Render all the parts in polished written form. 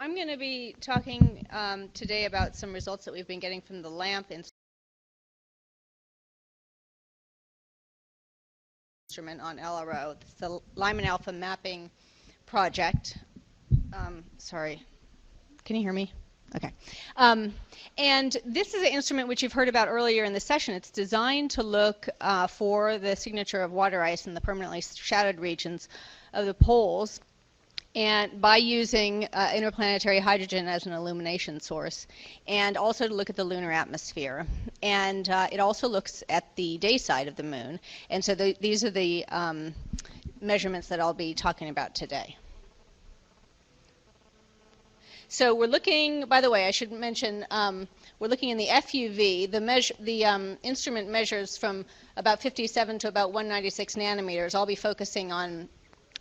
I'm going to be talking today about some results that we've been getting from the LAMP instrument on LRO. It's the Lyman Alpha Mapping Project. Sorry, can you hear me? Okay. And this is an instrument which you've heard about earlier in the session. It's designed to look for the signature of water ice in the permanently shadowed regions of the poles, and by using interplanetary hydrogen as an illumination source, and also to look at the lunar atmosphere. And it also looks at the day side of the moon. And so these are the measurements that I'll be talking about today. So we're looking, by the way, I should mention, we're looking in the FUV. The instrument measures from about 57 to about 196 nanometers. I'll be focusing on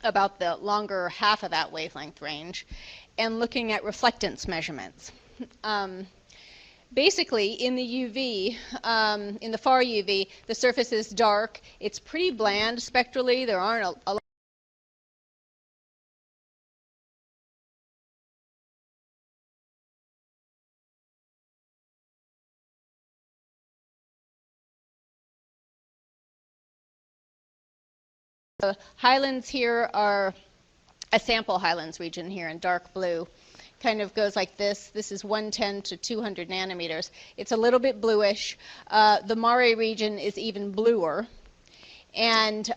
about the longer half of that wavelength range, and looking at reflectance measurements. Basically, in the UV, in the far UV, the surface is dark. It's pretty bland spectrally. There aren't a The Highlands here are a sample Highlands region here in dark blue. Kind of goes like this. This is 110 to 200 nanometers. It's a little bit bluish. The Mare region is even bluer. And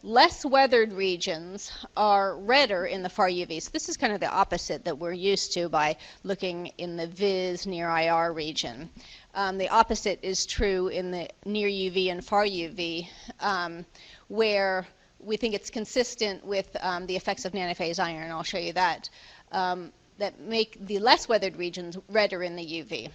less weathered regions are redder in the far UV. So this is kind of the opposite that we're used to by looking in the VIS near IR region. The opposite is true in the near UV and far UV, where we think it's consistent with the effects of nanophase iron. I'll show you that, that make the less weathered regions redder in the UV.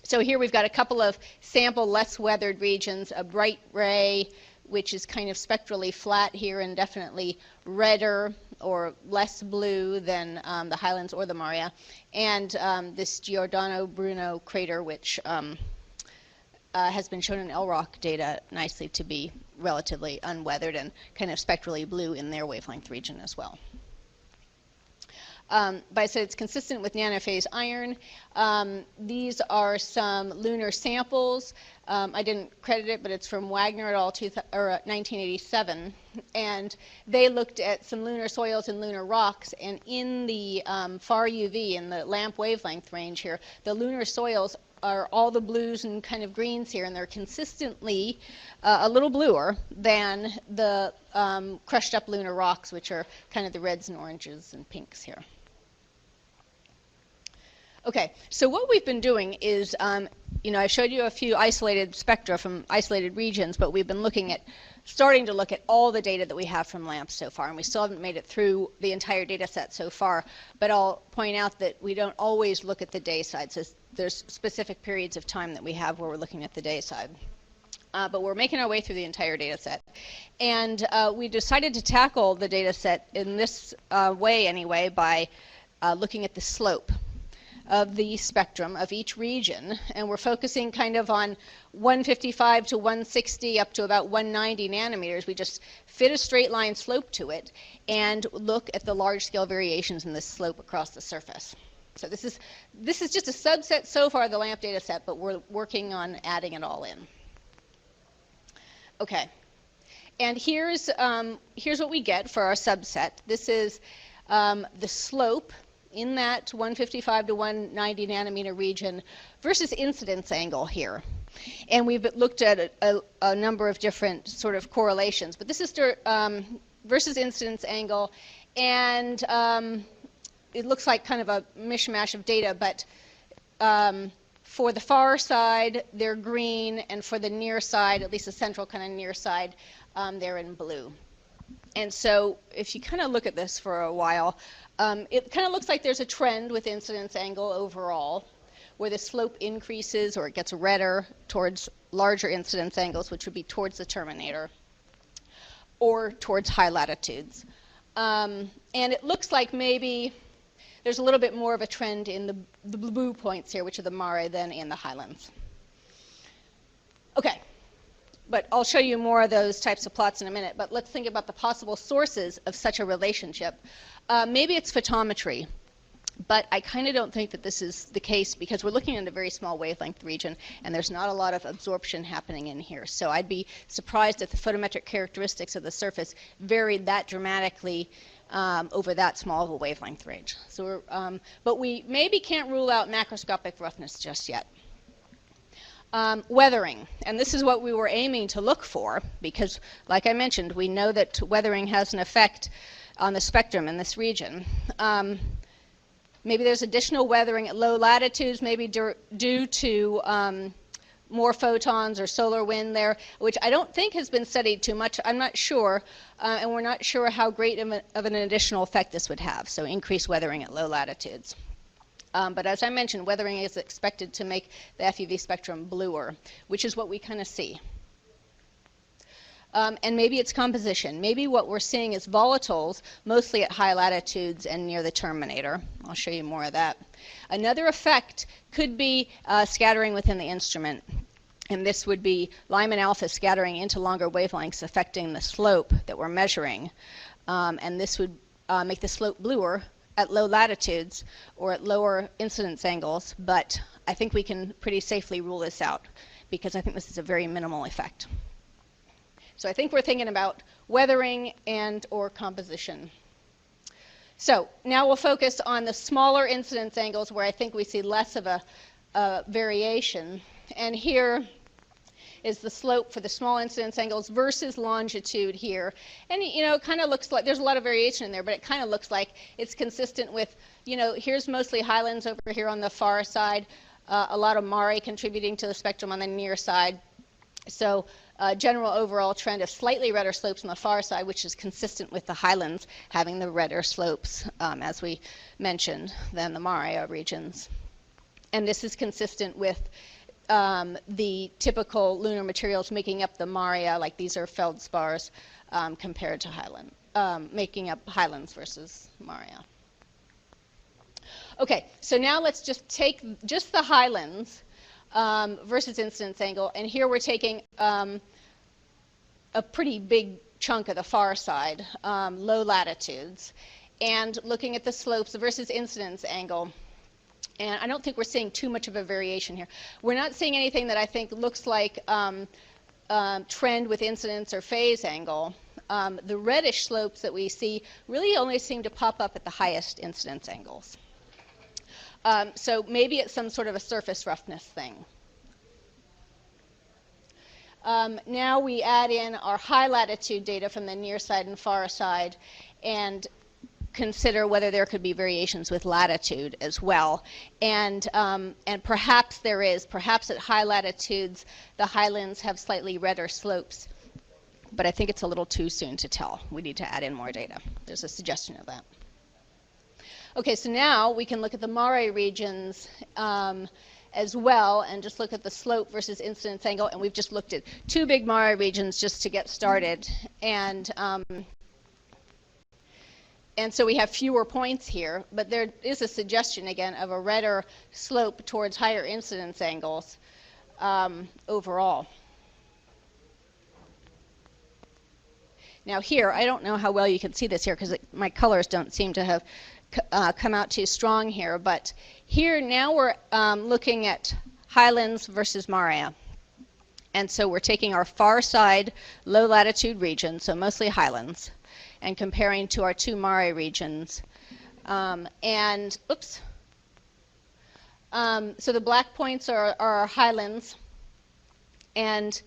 So here we've got a couple of sample less weathered regions, a bright gray, which is kind of spectrally flat here and definitely redder or less blue than the Highlands or the Maria, and this Giordano Bruno crater, which has been shown in LROC data nicely to be relatively unweathered and kind of spectrally blue in their wavelength region as well. But I said it's consistent with nanophase iron. These are some lunar samples. I didn't credit it, but it's from Wagner et al. 1987. And they looked at some lunar soils and lunar rocks. And in the far UV, in the LAMP wavelength range here, the lunar soils are all the blues and kind of greens here, and they're consistently a little bluer than the crushed up lunar rocks, which are kind of the reds and oranges and pinks here. Okay, so what we've been doing is, I showed you a few isolated spectra from isolated regions, but we've been starting to look at all the data that we have from LAMP so far, and we still haven't made it through the entire data set so far, but I'll point out that we don't always look at the day side, so there's specific periods of time that we have where we're looking at the day side. But we're making our way through the entire data set. And we decided to tackle the data set in this way anyway by looking at the slope of the spectrum of each region, and we're focusing kind of on 155 to 160 up to about 190 nanometers. We just fit a straight line slope to it and look at the large scale variations in this slope across the surface. So this is just a subset so far of the LAMP data set, but we're working on adding it all in. Okay, and here's what we get for our subset. This is the slope in that 155 to 190 nanometer region versus incidence angle here. And we've looked at a number of different sort of correlations, but this is versus incidence angle, and it looks like kind of a mishmash of data, but for the far side, they're green, and for the near side, at least the central kind of near side, they're in blue. And so if you kind of look at this for a while, it kind of looks like there's a trend with incidence angle overall, where the slope increases or it gets redder towards larger incidence angles, which would be towards the terminator, or towards high latitudes. And it looks like maybe there's a little bit more of a trend in the blue points here, which are the Mare, than in the Highlands. Okay. But I'll show you more of those types of plots in a minute. But let's think about the possible sources of such a relationship. Maybe it's photometry. But I kind of don't think that this is the case because we're looking at a very small wavelength region and there's not a lot of absorption happening in here. So I'd be surprised if the photometric characteristics of the surface varied that dramatically over that small of a wavelength range. So but we maybe can't rule out macroscopic roughness just yet. Weathering, and this is what we were aiming to look for because, like I mentioned, we know that weathering has an effect on the spectrum in this region. Maybe there's additional weathering at low latitudes, maybe due to more photons or solar wind there, which I don't think has been studied too much. I'm not sure, and we're not sure how great of an additional effect this would have, so increased weathering at low latitudes. But as I mentioned, weathering is expected to make the FUV spectrum bluer, which is what we kind of see. And maybe it's composition. Maybe what we're seeing is volatiles, mostly at high latitudes and near the terminator. I'll show you more of that. Another effect could be scattering within the instrument. And this would be Lyman alpha scattering into longer wavelengths, affecting the slope that we're measuring. And this would make the slope bluer at low latitudes or at lower incidence angles. But I think we can pretty safely rule this out because I think this is a very minimal effect. So I think we're thinking about weathering and or composition. So now we'll focus on the smaller incidence angles where I think we see less of a variation. And here is the slope for the small incidence angles versus longitude here. And you know, it kind of looks like there's a lot of variation in there, but it kind of looks like it's consistent with, you know, here's mostly Highlands over here on the far side, a lot of Mare contributing to the spectrum on the near side. So general overall trend of slightly redder slopes on the far side, which is consistent with the Highlands having the redder slopes, as we mentioned, than the Mare regions. And this is consistent with the typical lunar materials making up the Mare, like these are feldspars, compared to Highland, making up Highlands versus Mare. Okay, so now let's just take just the Highlands versus incidence angle, and here we're taking a pretty big chunk of the far side, low latitudes, and looking at the slopes versus incidence angle. And I don't think we're seeing too much of a variation here. We're not seeing anything that I think looks like trend with incidence or phase angle. The reddish slopes that we see really only seem to pop up at the highest incidence angles. So maybe it's some sort of a surface roughness thing. Now we add in our high latitude data from the near side and far side and consider whether there could be variations with latitude as well. And perhaps there is. Perhaps at high latitudes the Highlands have slightly redder slopes. But I think it's a little too soon to tell. We need to add in more data. There's a suggestion of that. Okay, so now we can look at the Mare regions as well and just look at the slope versus incidence angle. And we've just looked at two big Mare regions just to get started. And so we have fewer points here, but there is a suggestion again of a redder slope towards higher incidence angles overall. Now here, I don't know how well you can see this here because my colors don't seem to have come out too strong here, but here now we're looking at Highlands versus Mare. And so we're taking our far side low latitude region, so mostly Highlands, and comparing to our two Mare regions. So the black points are our Highlands, and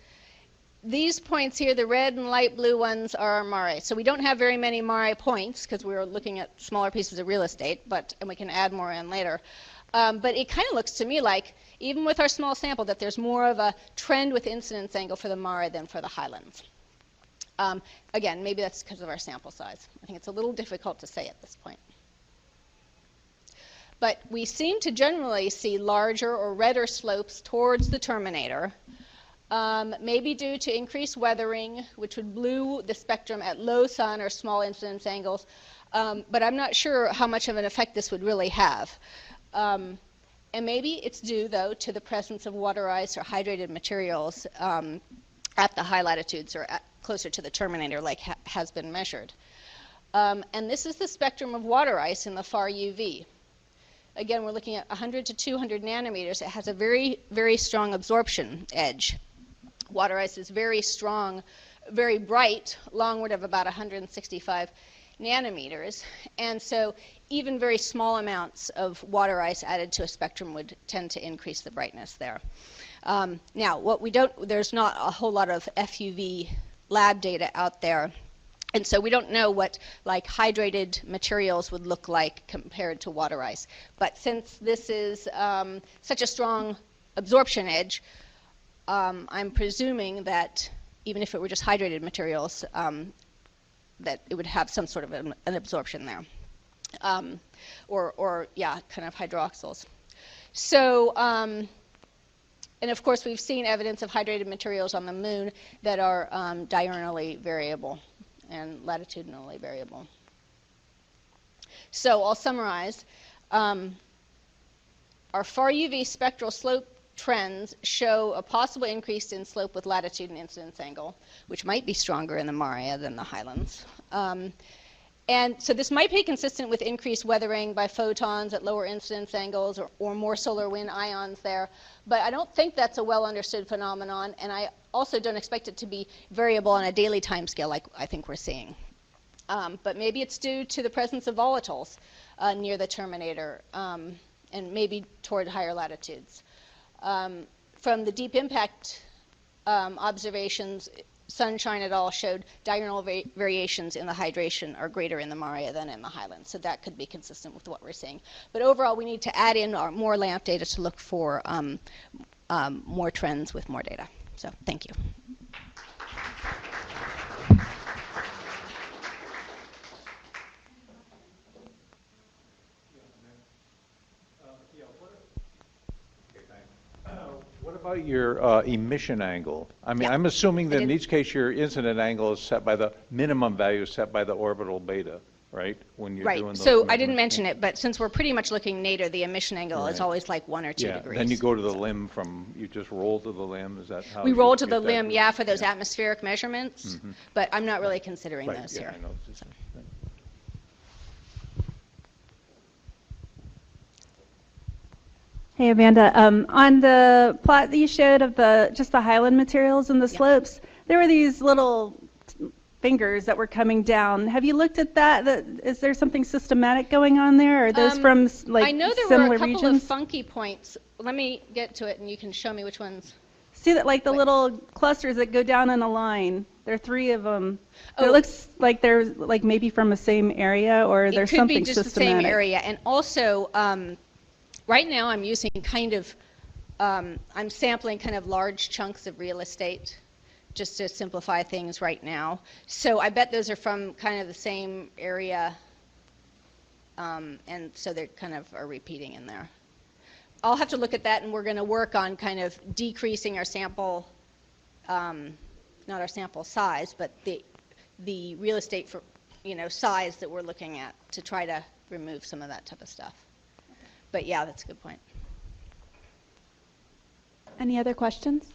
these points here, the red and light blue ones, are our Mare. So we don't have very many Mare points because we're looking at smaller pieces of real estate, and we can add more in later. But it kind of looks to me like, even with our small sample, that there's more of a trend with incidence angle for the Mare than for the Highlands. Again, maybe that's because of our sample size. I think it's a little difficult to say at this point. But we seem to generally see larger or redder slopes towards the terminator, maybe due to increased weathering, which would blue the spectrum at low sun or small incidence angles. But I'm not sure how much of an effect this would really have. And maybe it's due, though, to the presence of water ice or hydrated materials at the high latitudes or closer to the terminator, like has been measured. And this is the spectrum of water ice in the far UV. again, we're looking at 100 to 200 nanometers. It has a very, very strong absorption edge. Water ice is very strong, very bright, longward of about 165 nanometers. And so even very small amounts of water ice added to a spectrum would tend to increase the brightness there. Now, there's not a whole lot of FUV lab data out there. And so we don't know what like hydrated materials would look like compared to water ice. But since this is such a strong absorption edge, I'm presuming that even if it were just hydrated materials, that it would have some sort of an absorption there. Or yeah, kind of hydroxyls. So, and of course we've seen evidence of hydrated materials on the moon that are diurnally variable and latitudinally variable. So I'll summarize. Our far UV spectral slope trends show a possible increase in slope with latitude and incidence angle, which might be stronger in the Maria than the Highlands. And so this might be consistent with increased weathering by photons at lower incidence angles or more solar wind ions there. But I don't think that's a well understood phenomenon, and I also don't expect it to be variable on a daily time scale like I think we're seeing. But maybe it's due to the presence of volatiles near the terminator and maybe toward higher latitudes. From the deep impact observations, Sunshine et al. Showed diurnal variations in the hydration are greater in the Maria than in the Highlands, so that could be consistent with what we're seeing. But overall, we need to add in more LAMP data to look for more trends with more data. So thank you. What about your emission angle? I mean, yeah. I'm assuming that in each case your incident angle is set by the minimum value set by the orbital beta, right? When you're doing those so I didn't mention it, but since we're pretty much looking nadir, the emission angle is always like 1 or 2 degrees. Then you go to the limb you just roll to the limb, is that how we roll to the limb, for those atmospheric measurements, but I'm not really considering those here. I know. Hey Amanda, on the plot that you showed of just the highland materials and the slopes, there were these little fingers that were coming down. Have you looked at that? Is there something systematic going on there? Are those from like I know there similar were a couple regions? of funky points. Let me get to it and you can show me which ones. See that like the little clusters that go down in a line. There are 3 of them. It looks like they're like maybe from the same area, or there's something systematic. It could be just the same area. And also, right now I'm using kind of, I'm sampling kind of large chunks of real estate just to simplify things right now. So I bet those are from kind of the same area, and so they kind of are repeating in there. I'll have to look at that, and we're going to work on kind of decreasing our sample, not our sample size, but the real estate for, size that we're looking at to try to remove some of that type of stuff. But yeah, that's a good point. Any other questions?